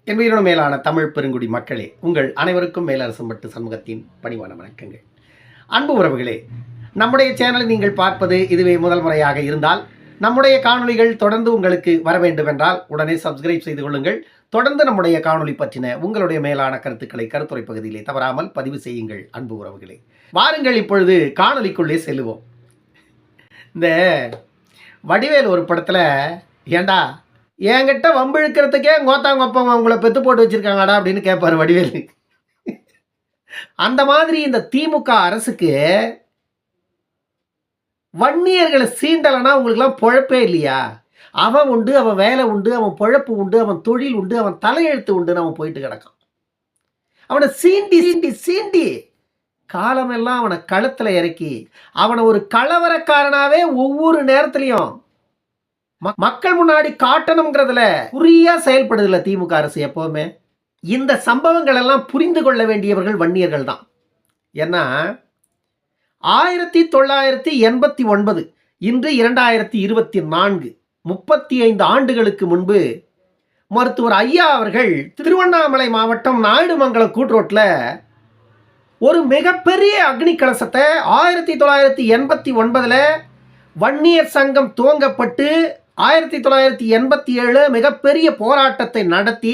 என் உயிரினும் மேலான தமிழ் பெருங்குடி மக்களே, உங்கள் அனைவருக்கும் மேலரசம்பட்டு சமூகத்தின் பணிவான வணக்கங்கள். அன்பு உறவுகளே, நம்முடைய சேனலை நீங்கள் பார்ப்பது இதுவே முதல் முறையாக இருந்தால் நம்முடைய காணொளிகள் தொடர்ந்து உங்களுக்கு வர வேண்டும் என்றால் உடனே சப்ஸ்கிரைப் செய்து கொள்ளுங்கள். தொடர்ந்து நம்முடைய காணொளி பற்றின உங்களுடைய மேலான கருத்துக்களை கருத்துரை பகுதியிலே தவறாமல் பதிவு செய்யுங்கள். அன்பு உறவுகளே, வாருங்கள் இப்பொழுது காணொளிக்குள்ளே செல்லுவோம். இந்த வடிவேல் ஒரு படத்தில், ஏண்டா என்கிட்ட வம்பு இழுக்கிறதுக்கே கோத்தாங்கொப்பம் உங்களை பெத்து போட்டு வச்சிருக்காங்கடா அப்படின்னு கேட்பாரு வடிவேலு. அந்த மாதிரி இந்த திமுக அரசுக்கு வன்னியர்களை சீண்டலைன்னா உங்களுக்குலாம் பொழப்பே இல்லையா? அவன் உண்டு, அவன் வேலை உண்டு, அவன் பொழப்பு உண்டு, அவன் தொழில் உண்டு, அவன் தலையெழுத்து உண்டுன்னு அவன் போயிட்டு கிடக்கான். அவனை சீண்டி சீண்டி சீண்டி காலமெல்லாம் அவனை களத்துல இறக்கி அவனை ஒரு கலவரக்காரனாவே ஒவ்வொரு நேரத்திலையும் மக்கள் முன்னாடி காட்டணுங்கிறதுல குறியா செயல்படுதில்ல திமுக அரசு எப்பவுமே. இந்த சம்பவங்கள் எல்லாம் புரிந்து கொள்ள வேண்டியவர்கள் வன்னியர்கள் தான். ஏன்னா 1989 இன்று 2024 35 ஆண்டுகளுக்கு முன்பு மருத்துவர் ஐயா அவர்கள் திருவண்ணாமலை மாவட்டம் நாயுடுமங்கலம் கூட்ரோட்டில் ஒரு மிகப்பெரிய அக்னி கலசத்தை 1989 வன்னியர் சங்கம் துவங்கப்பட்டு 1987 மிகப்பெரிய போராட்டத்தை நடத்தி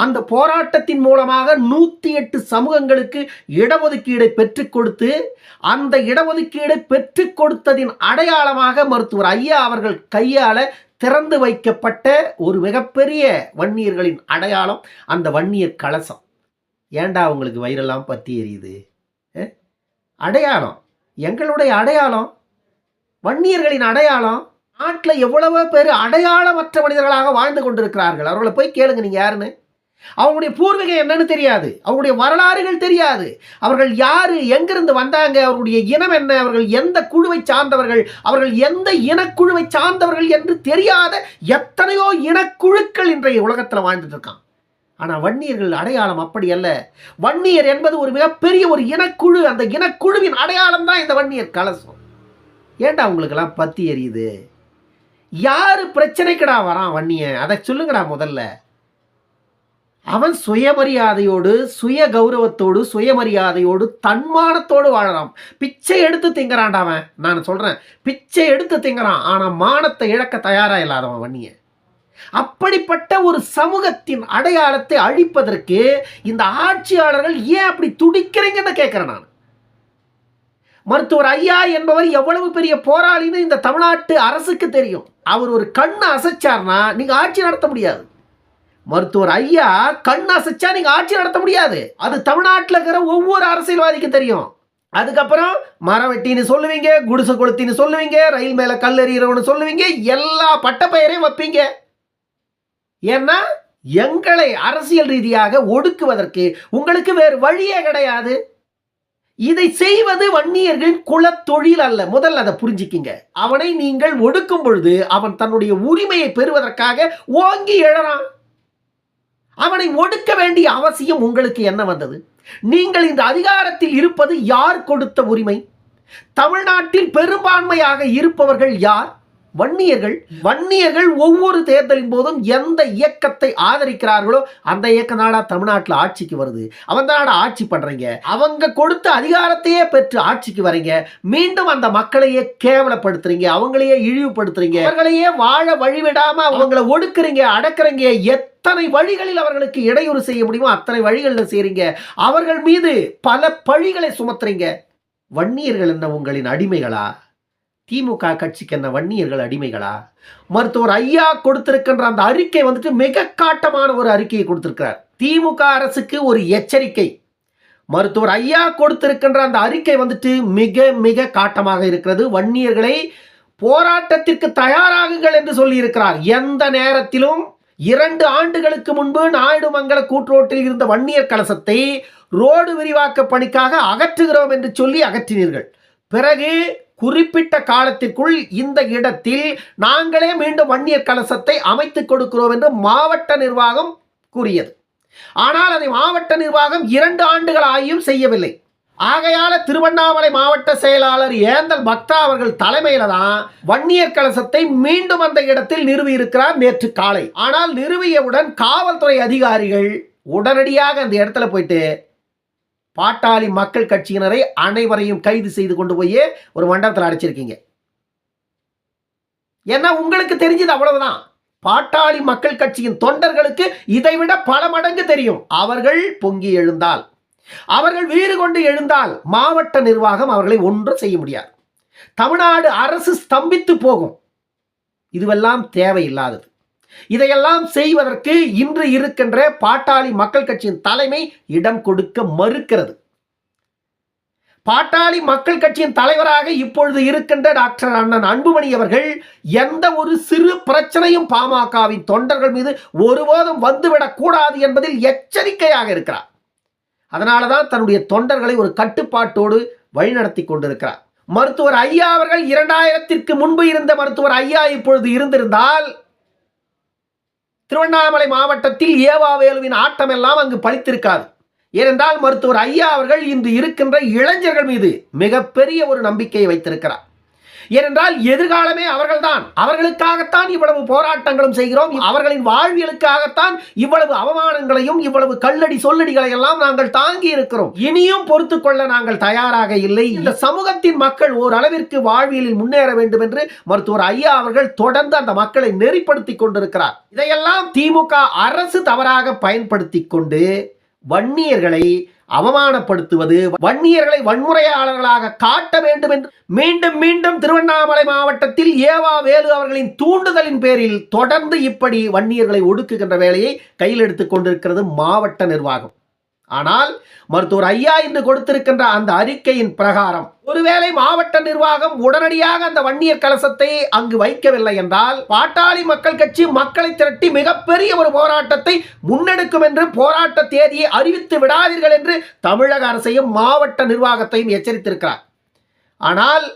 அந்த போராட்டத்தின் மூலமாக 108 சமூகங்களுக்கு இடஒதுக்கீடை பெற்றுக் கொடுத்து அந்த இடஒதுக்கீடை பெற்றுக் கொடுத்ததின் அடையாளமாக மருத்துவர் ஐயா அவர்கள் கையால திறந்து வைக்கப்பட்ட ஒரு மிகப்பெரிய வன்னியர்களின் அடையாளம் அந்த வன்னியர் கலசம். ஏண்டா உங்களுக்கு வயிறெல்லாம் பற்றி எரியுது? அடையாளம், எங்களுடைய அடையாளம், வன்னியர்களின் அடையாளம். நாட்டில் எவ்வளவோ பேர் அடையாளமற்ற மனிதர்களாக வாழ்ந்து கொண்டிருக்கிறார்கள். அவர்களை போய் கேளுங்க, நீங்கள் யாருன்னு. அவங்களுடைய பூர்வீகம் என்னன்னு தெரியாது, அவங்களுடைய வரலாறுகள் தெரியாது, அவர்கள் யாரு, எங்கிருந்து வந்தாங்க, அவர்களுடைய இனம் என்ன, அவர்கள் எந்த குழுவை சார்ந்தவர்கள், அவர்கள் எந்த இனக்குழுவை சார்ந்தவர்கள் என்று தெரியாத எத்தனையோ இனக்குழுக்கள் இன்றைய உலகத்தில் வாழ்ந்துட்டு இருக்கான். ஆனால் வன்னியர்கள் அடையாளம் அப்படி அல்ல. வன்னியர் என்பது ஒரு மிகப்பெரிய ஒரு இனக்குழு. அந்த இனக்குழுவின் அடையாளம் தான் இந்த வன்னியர் கலசம். ஏண்டா உங்களுக்கெல்லாம் பத்தி எரியுது? யாரு பிரச்சனைக்கடா வரான் வன்னிய? அதை சொல்லுங்கடா முதல்ல. அவன் சுயமரியாதையோடு, சுய கௌரவத்தோடு, சுயமரியாதையோடு, தன்மானத்தோடு வாழறான். பிச்சை எடுத்து திங்கிறான்டா அவன். நான் சொல்றேன், பிச்சை எடுத்து திங்கிறான். ஆனா மானத்தை இழக்க தயாரா இல்லாதவன் வன்னிய. அப்படிப்பட்ட ஒரு சமூகத்தின் அடையாளத்தை அழிப்பதற்கு இந்த ஆட்சியாளர்கள் ஏன் அப்படி துடிக்கிறீங்கன்னு கேட்கிறேன் நான். மருத்துவர் ஐயா என்பவர் எவ்வளவு பெரிய போராளின்னு இந்த தமிழ்நாட்டு அரசுக்கு தெரியும். அவர் ஒரு கண்ணை அசைச்சார்னா நீங்க ஆட்சி நடத்த முடியாது. மருத்துவர் ஐயா கண்ணை அசைச்சா நீங்க ஆட்சி நடத்த முடியாது. அது தமிழ்நாட்டில் இருக்கிற ஒவ்வொரு அரசியல்வாதிக்கு தெரியும். அதுக்கப்புறம் மரம் வெட்டின்னு சொல்லுவீங்க, குடிசை கொளுத்தின்னு சொல்லுவீங்க, ரயில் மேல கல்லெறிகிறவனு சொல்லுவீங்க, எல்லா பட்ட பெயரையும் வைப்பீங்க. ஏன்னா எங்களை அரசியல் ரீதியாக ஒடுக்குவதற்கு உங்களுக்கு வேறு வழியே கிடையாது. இதை செய்வது வன்னியர்களின் குல தொழில் அல்ல. முதல்ல அதை புரிஞ்சுக்கிங்க. அவனை நீங்கள் ஒடுக்கும் பொழுது அவன் தன்னுடைய உரிமையை பெறுவதற்காக ஓங்கி எழறான். அவனை ஒடுக்க வேண்டிய அவசியம் உங்களுக்கு என்ன வந்தது? நீங்கள் இந்த அதிகாரத்தில் இருப்பது யார் கொடுத்த உரிமை? தமிழ்நாட்டில் பெரும்பான்மையாக இருப்பவர்கள் யார்? வன்னியர்கள். வன்னியர்கள் ஒவ்வொரு தேர்தலின் போதும் எந்த இயக்கத்தை ஆதரிக்கிறார்களோ அந்த இயக்க நாடா தமிழ்நாட்டில் ஆட்சிக்கு வருது. அவன் தானடா ஆட்சி பண்றீங்க. அவங்க கொடுத்த அதிகாரத்தையே பெற்று ஆட்சிக்கு வரீங்க. மீண்டும் அந்த மக்களையே கேவலப்படுத்துறீங்க, அவங்களையே இழிவுபடுத்துறீங்க, அவர்களையே வாழ வழிவிடாம அவங்களை ஒடுக்குறீங்க, அடக்குறீங்க. எத்தனை வழிகளில் அவர்களுக்கு இடையூறு செய்ய முடியுமோ அத்தனை வழிகளில் செய்றீங்க. அவர்கள் மீது பல பழிகளை சுமத்துறீங்க. வன்னியர்கள் என்ன உங்களின் அடிமைகளா? திமுக கட்சிக்கு என்ன வன்னியர்கள் அடிமைகளா? மருத்துவர் ஐயா கொடுத்திருக்கின்ற அந்த அறிக்கை வந்துட்டு மிக காட்டமான ஒரு அறிக்கையை கொடுத்திருக்கிறார். திமுக அரசுக்கு ஒரு எச்சரிக்கை. மருத்துவர் ஐயா கொடுத்திருக்கின்ற அந்த அறிக்கை வந்துட்டு மிக மிக காட்டமாக இருக்கிறது. வன்னியர்களை போராட்டத்திற்கு தயாராகுங்கள் என்று சொல்லி இருக்கிறார். எந்த நேரத்திலும் 2 ஆண்டுகளுக்கு முன்பு நாயுடுமங்கல கூட்ரோட்டில் இருந்த வன்னியர் கலசத்தை ரோடு விரிவாக்க பணிக்காக அகற்றுகிறோம் என்று சொல்லி அகற்றினீர்கள். பிறகு குறிப்பிட்ட காலத்திற்குள் இந்த இடத்தில் நாங்களே மீண்டும் வன்னியர் கலசத்தை அமைத்துக் கொடுக்கிறோம் என்று மாவட்ட நிர்வாகம் கூறியது. ஆனால் அதை மாவட்ட நிர்வாகம் 2 ஆண்டுகள் ஆகியும் செய்யவில்லை. ஆகையால திருவண்ணாமலை மாவட்ட செயலாளர் ஏந்தல் பக்தா அவர்கள் தலைமையில தான் வன்னியர் கலசத்தை மீண்டும் அந்த இடத்தில் நிறுவி இருக்கிறார் நேற்று காலை. ஆனால் நிறுவியவுடன் காவல்துறை அதிகாரிகள் உடனடியாக அந்த இடத்துல போயிட்டு பாட்டாளி மக்கள் கட்சியினரை அனைவரையும் கைது செய்து கொண்டு போய் ஒரு மண்டபத்தில் அடைச்சிருக்கீங்க. ஏன்னா உங்களுக்கு தெரிஞ்சது அவ்வளவுதான். பாட்டாளி மக்கள் கட்சியின் தொண்டர்களுக்கு இதைவிட பல மடங்கு தெரியும். அவர்கள் பொங்கி எழுந்தால், அவர்கள் வீறு கொண்டு எழுந்தால் மாவட்ட நிர்வாகம் அவர்களை ஒன்றும் செய்ய முடியாது. தமிழ்நாடு அரசு ஸ்தம்பித்து போகும். இதுவெல்லாம் தேவையில்லாதது. இதையெல்லாம் செய்வதற்கு இன்று இருக்கின்ற பாட்டாளி மக்கள் கட்சியின் தலைமை இடம் கொடுக்க மறுக்கிறது. பாட்டாளி மக்கள் கட்சியின் தலைவராக இப்பொழுது இருக்கின்ற டாக்டர் அண்ணன் அன்புமணி அவர்கள் எந்த ஒரு சிறு பிரச்சனையும் பாமகவின் தொண்டர்கள் மீது ஒருபோதும் வந்துவிடக் கூடாது என்பதில் எச்சரிக்கையாக இருக்கிறார். அதனாலதான் தன்னுடைய தொண்டர்களை ஒரு கட்டுப்பாட்டோடு வழிநடத்தி கொண்டிருக்கிறார். மருத்துவர் ஐயா அவர்கள் 2000ற்கு முன்பு இருந்த மருத்துவர் ஐயா இப்பொழுது இருந்திருந்தால் திருவண்ணாமலை மாவட்டத்தில் ஏவாவேலுவின் ஆட்டம் எல்லாம் அங்கு பலித்திருக்காது. ஏனென்றால் மருத்துவர் ஐயா அவர்கள் இன்று இருக்கின்ற இளைஞர்கள் மீது மிகப்பெரிய ஒரு நம்பிக்கையை வைத்திருக்கிறார். ஏனென்றால் எதிர்காலமே அவர்கள்தான். அவர்களுக்காகத்தான் இவ்வளவு போராட்டங்களும் செய்கிறோம். அவர்களின் வாழ்வியலுக்காகத்தான் இவ்வளவு அவமானங்களையும் இவ்வளவு கல்லடி சொல்லடிகளை எல்லாம் நாங்கள் தாங்கி இருக்கிறோம். இனியும் பொறுத்து கொள்ள நாங்கள் தயாராக இல்லை. இந்த சமூகத்தின் மக்கள் ஓரளவிற்கு வாழ்வியலில் முன்னேற வேண்டும் என்று மருத்துவர் ஐயா அவர்கள் தொடர்ந்து அந்த மக்களை நெறிப்படுத்தி கொண்டிருக்கிறார். இதையெல்லாம் திமுக அரசு தவறாக பயன்படுத்தி கொண்டு வன்னியர்களை அவமானப்படுத்துவது, வன்னியர்களை வன்முறையாளர்களாக காட்ட வேண்டும் என்று மீண்டும் மீண்டும் திருவண்ணாமலை மாவட்டத்தில் ஏவா வேலு அவர்களின் தூண்டுதலின் பேரில் தொடர்ந்து இப்படி வன்னியர்களை ஒடுக்குகின்ற வேலையை கையில் எடுத்துக் கொண்டிருக்கிறது மாவட்ட நிர்வாகம். ஆனால் மருத்துவர் ஐயா இன்று கொடுத்திருக்கின்ற அந்த அறிக்கையின் பிரகாரம் ஒருவேளை மாவட்ட நிர்வாகம் உடனடியாக அந்த வன்னியர் கலசத்தை அங்கு வைக்கவில்லை என்றால் பாட்டாளி மக்கள் கட்சி மக்களை திரட்டி மிகப்பெரிய ஒரு போராட்டத்தை முன்னெடுக்கும் என்று போராட்ட தேதியை அறிவித்து விடாதீர்கள் என்று தமிழக அரசையும் மாவட்ட நிர்வாகத்தையும் எச்சரித்திருக்கிறார். ஆனால்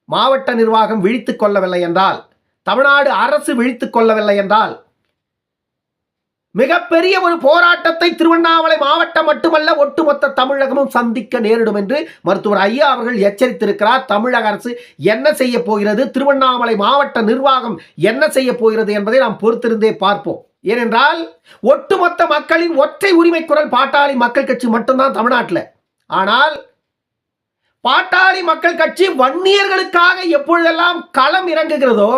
மாவட்ட நிர்வாகம் விழித்துக் கொள்ளவில்லை என்றால், தமிழ்நாடு அரசு விழித்துக் கொள்ளவில்லை என்றால் மிகப்பெரிய ஒரு போராட்டத்தை திருவண்ணாமலை மாவட்டம் மட்டுமல்ல ஒட்டுமொத்த தமிழகமும் சந்திக்க நேரிடும் என்று மருத்துவர் ஐயா அவர்கள் எச்சரித்திருக்கிறார். தமிழக அரசு என்ன செய்ய போகிறது, திருவண்ணாமலை மாவட்ட நிர்வாகம் என்ன செய்ய போகிறது என்பதை நாம் பொறுத்திருந்தே பார்ப்போம். ஏனென்றால் ஒட்டுமொத்த மக்களின் ஒற்றை உரிமை குரல் பாட்டாளி மக்கள் கட்சி மட்டும்தான் தமிழ்நாட்டில். ஆனால் பாட்டாளி மக்கள் கட்சி வன்னியர்களுக்காக எப்பொழுதெல்லாம் களம் இறங்குகிறதோ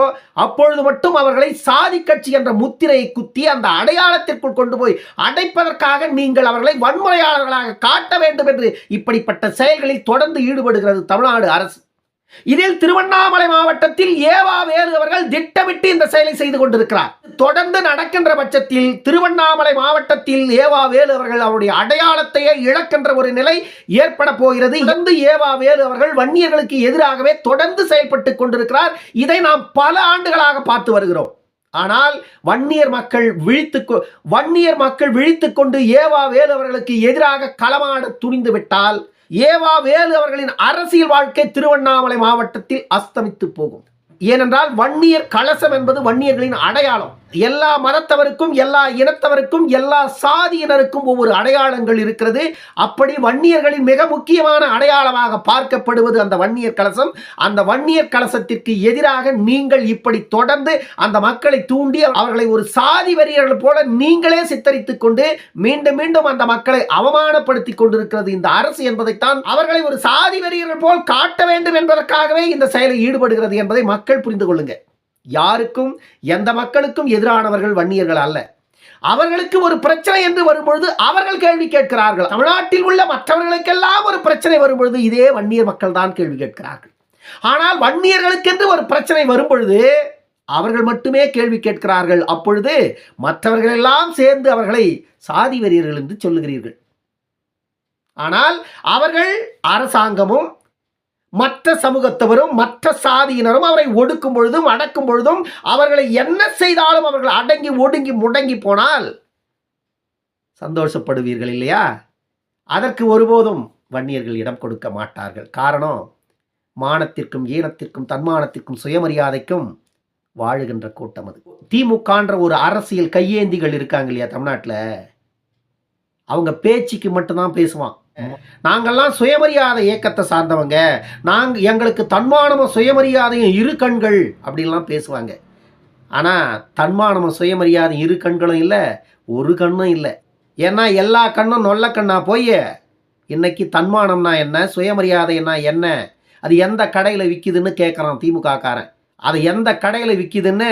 அப்பொழுது மட்டும் அவர்களை சாதி கட்சி என்ற முத்திரையை குத்தி அந்த அடையாளத்திற்குள் கொண்டு போய் அடைப்பதற்காக நீங்கள் அவர்களை வன்முறையாளர்களாக காட்ட வேண்டும் என்று இப்படிப்பட்ட செயல்களில் தொடர்ந்து ஈடுபடுகிறது தமிழ்நாடு அரசு. இதில் திருவண்ணாமலை மாவட்டத்தில் ஏவா வேலு அவர்கள் திட்டமிட்டு இந்த செயலை செய்து கொண்டிருக்கிறார். தொடர்ந்து நடக்கின்ற பட்சத்தில் திருவண்ணாமலை மாவட்டத்தில் ஏவா வேலு அவர்கள் அவருடைய அடையாளத்தையே இழக்கின்ற ஒரு நிலை ஏற்பட போகிறது. தொடர்ந்து ஏவா வேலு அவர்கள் வன்னியர்களுக்கு எதிராகவே தொடர்ந்து செயல்பட்டுக் கொண்டிருக்கிறார். இதை நாம் பல ஆண்டுகளாக பார்த்து வருகிறோம். ஆனால் வன்னியர் மக்கள் விழித்துக் கொண்டு ஏவா வேலு அவர்களுக்கு எதிராக களமாட துணிந்து விட்டால் ஏவா வேலு அவர்களின் அரசியல் வாழ்க்கை திருவண்ணாமலை மாவட்டத்தில் அஸ்தமித்து போகும். ஏனென்றால் வன்னியர் கலசம் என்பது வன்னியர்களின் அடையாளம். எல்லா மதத்தவருக்கும், எல்லா இனத்தவருக்கும், எல்லா சாதியினருக்கும் ஒவ்வொரு அடையாளங்கள் இருக்கிறது. அப்படி வன்னியர்களின் மிக முக்கியமான அடையாளமாக பார்க்கப்படுவது அந்த வன்னியர் கலசம். அந்த வன்னியர் கலசத்திற்கு எதிராக நீங்கள் இப்படி தொடர்ந்து அந்த மக்களை தூண்டி அவர்களை ஒரு சாதி வெறியர்கள் போல நீங்களே சித்தரித்துக் கொண்டு மீண்டும் மீண்டும் அந்த மக்களை அவமானப்படுத்தி கொண்டிருக்கிறது இந்த அரசு என்பதைத்தான், அவர்களை ஒரு சாதி வெறியர்கள் போல் காட்ட வேண்டும் என்பதற்காகவே இந்த செயலில் ஈடுபடுகிறது என்பதை மக்கள் புரிந்து கொள்ளுங்க. யாருக்கும் எந்த மக்களுக்கும் எதிரானவர்கள் வன்னியர்கள் அல்ல. அவர்களுக்கு ஒரு பிரச்சனை என்று வரும்பொழுது அவர்கள் கேள்வி கேட்கிறார்கள். தமிழ்நாட்டில் உள்ள மற்றவர்களுக்கெல்லாம் ஒரு பிரச்சனை வரும்பொழுது இதே வன்னியர் மக்கள் தான் கேள்வி கேட்கிறார்கள். ஆனால் வன்னியர்களுக்கென்று ஒரு பிரச்சனை வரும்பொழுது அவர்கள் மட்டுமே கேள்வி கேட்கிறார்கள். அப்பொழுது மற்றவர்கள் எல்லாம் சேர்ந்து அவர்களை சாதி வெறியர்கள் என்று சொல்லுகிறீர்கள். ஆனால் அவர்கள் அரசாங்கமும் மற்ற சமூகத்தவரும் மற்ற சாதியினரும் அவரை ஒடுக்கும் பொழுதும் அடக்கும் பொழுதும் அவர்களை என்ன செய்தாலும் அவர்கள் அடங்கி ஒடுங்கி முடங்கி போனால் சந்தோஷப்படுவீர்கள் இல்லையா? அதற்கு ஒருபோதும் வன்னியர்கள் இடம் கொடுக்க மாட்டார்கள். காரணம், மானத்திற்கும் ஈனத்திற்கும் தன்மானத்திற்கும் சுயமரியாதைக்கும் வாழுகின்ற கூட்டம் அது. திமுகன்ற ஒரு அரசியல் கையேந்திகள் இருக்காங்க இல்லையா தமிழ்நாட்டில், அவங்க பேச்சுக்கு மட்டும்தான் பேசுவான். நாங்கள்லாம் சுயமரியாதை இயக்கத்தை சார்ந்தவங்க, எங்களுக்கு தன்மானமும் சுயமரியாதையும் இரு கண்கள் அப்படின்லாம் பேசுவாங்க. ஆனால் தன்மானமும் சுயமரியாதையும் இரு கண்களும் இல்லை, ஒரு கண்ணும் இல்லை. ஏன்னா எல்லா கண்ணும் நொல்ல கண்ணா போய் இன்னைக்கு தன்மானம்னா என்ன, சுயமரியாதைன்னா என்ன, அது எந்த கடையில் விற்கிதுன்னு கேட்குறான் திமுக காரன். அது எந்த கடையில் விற்கிதுன்னு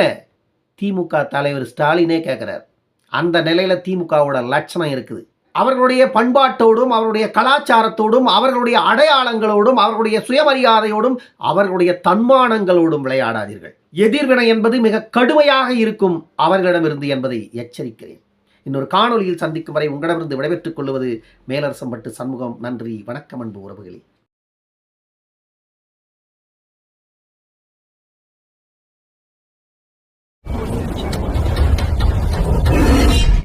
திமுக தலைவர் ஸ்டாலினே கேட்குறார். அந்த நிலையில் திமுகவோட லட்சணம் இருக்குது. அவர்களுடைய பண்பாட்டோடும் அவர்களுடைய கலாச்சாரத்தோடும் அவர்களுடைய அடையாளங்களோடும் அவர்களுடைய சுயமரியாதையோடும் அவர்களுடைய தன்மானங்களோடும் விளையாடாதீர்கள். எதிர்வினை என்பது மிக கடுமையாக இருக்கும் அவர்களிடமிருந்து என்பதை எச்சரிக்கிறேன். இன்னொரு காணொலியில் சந்திக்கும் வரை உங்களிடமிருந்து விடைபெற்றுக் கொள்வது மேலரசம்பட்டு சண்முகம். நன்றி, வணக்கம் அன்பு உறவுகளே.